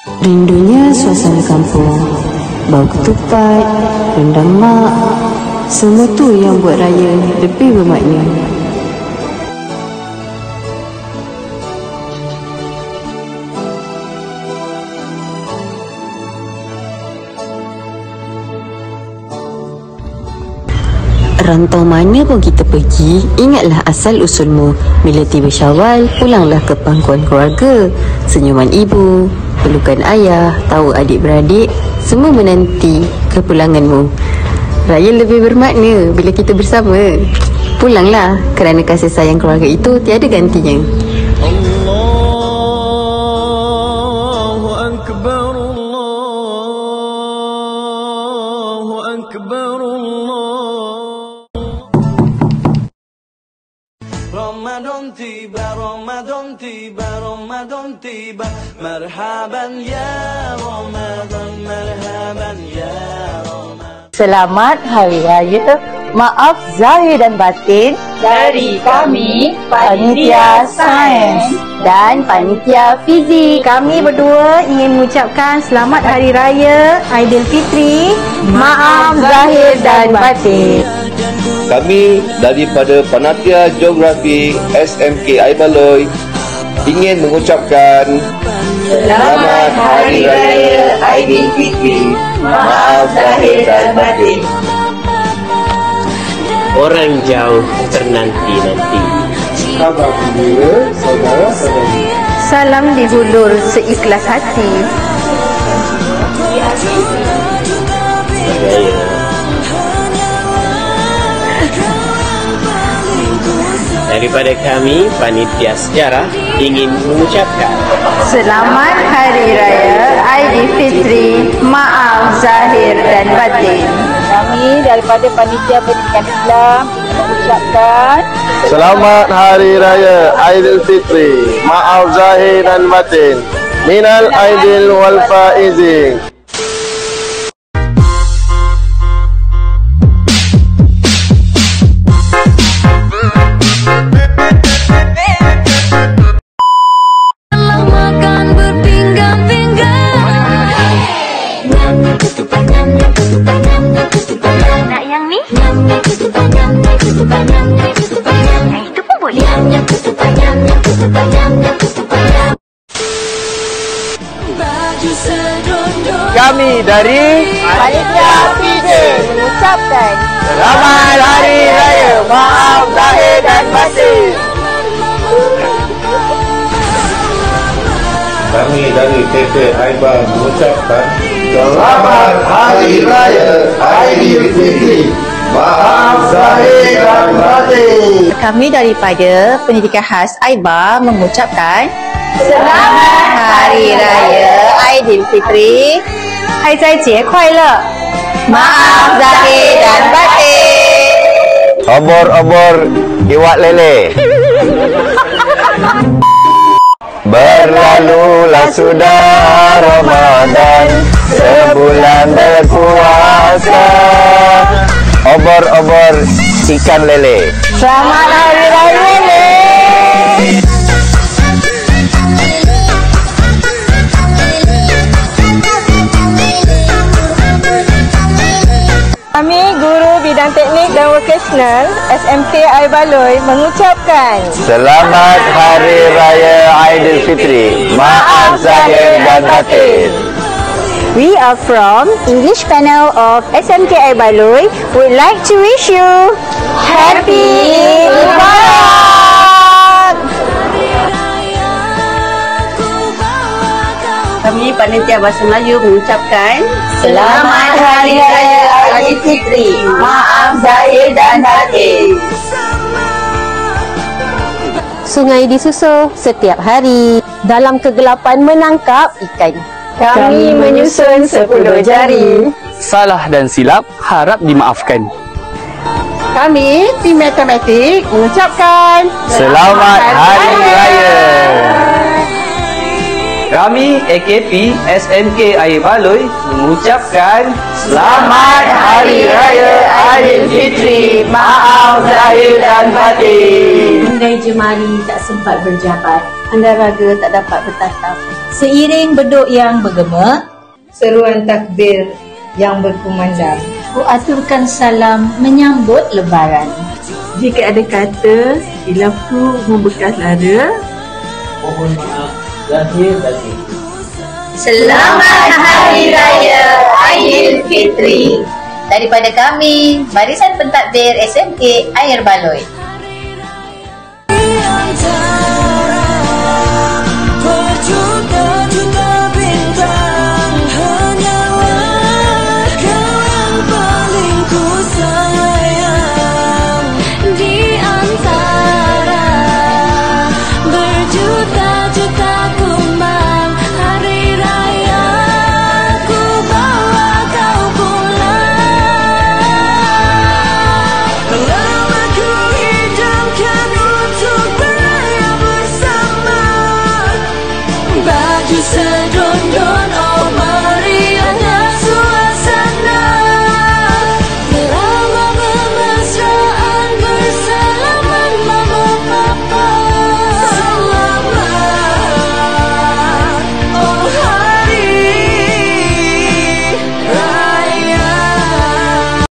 Rindunya suasana kampung, bau ketupat, rendang mak, semua tu yang buat raya lebih bermakna. Rantau mana pun kita pergi, ingatlah asal usulmu. Bila tiba Syawal, pulanglah ke pangkuan keluarga. Senyuman ibu, pelukan ayah, tawa adik-beradik, semua menanti kepulanganmu. Raya lebih bermakna bila kita bersama. Pulanglah, kerana kasih sayang keluarga itu tiada gantinya. Allahu Akbar, Allahu Akbar, Allah. Ramadan tiba, Ramadan tiba, Ramadan tiba. Marhaban ya Ramadan, marhaban ya Ramadan. Selamat Hari Raya, maaf zahir dan batin dari kami, Panitia Sains dan Panitia Fizik. Kami berdua ingin mengucapkan Selamat Hari Raya Aidilfitri, maaf zahir dan batin. Kami daripada Panitia Geografi SMK Aibaloi ingin mengucapkan Selamat Hari Raya Aidilfitri, maaf zahir dan batin. Orang jauh ternanti-nanti. Khabar gembira saudara-saudari. Salam dihulur seikhlas hati. Daripada kami, Panitia Sejarah ingin mengucapkan Selamat Hari Raya Aidilfitri, maaf zahir dan batin. Kami daripada Panitia Pendidikan Islam mengucapkan Selamat Hari Raya Aidilfitri, maaf zahir dan batin. Minal aidil wal faizin. Nak yang ni? Itu pun boleh. Kami dari Panitia Fizik mengucapkan Selamat Hari Raya, maaf zahir dan batin. Kami dari PT Aiba mengucapkan Selamat Hari Raya Aidilfitri, maaf zahir dan batin. kami daripada Pendidikan Khas Aiba mengucapkan Selamat Hari Raya Aidilfitri, 海斋节快乐 maaf zahir dan batin. Obor-obor iwak lele. Berlalulah sudah Ramadan, sebulan berpuasa. Obor-obor ikan lele. Selamat Hari Raya lele. Kami Guru Bidang Teknik dan Vokasional SMK Aibaloi mengucapkan Selamat Hari Raya Aidilfitri, maaf zahir dan batin. We are from English panel of SMK Aibaloi. Would like to wish you Happy Mubarak. Kami Panitia Bahasa Melayu mengucapkan Selamat Hari Raya Aidilfitri, maaf zahir dan batin. sungai disusuh setiap hari. Dalam kegelapan menangkap ikan. Kami menyusun 10 jari. Salah dan silap harap dimaafkan. Kami tim matematik mengucapkan Selamat Hari Raya. Kami AKP SMK Aibaloi mengucapkan Selamat Hari Raya Aidilfitri, maaf zahir dan batin. Andai jemari tak sempat berjabat, Andaraga tak dapat bertatap. Seiring beduk yang bergema, seruan takbir yang berkumandang, ku aturkan salam menyambut lebaran. Jika ada kata hilafku membekas lara, Mohon maaf lahir batin. Selamat Hari Raya Aidilfitri daripada kami, Barisan Pentadbir SMK Ayer Baloi. Baju sedondong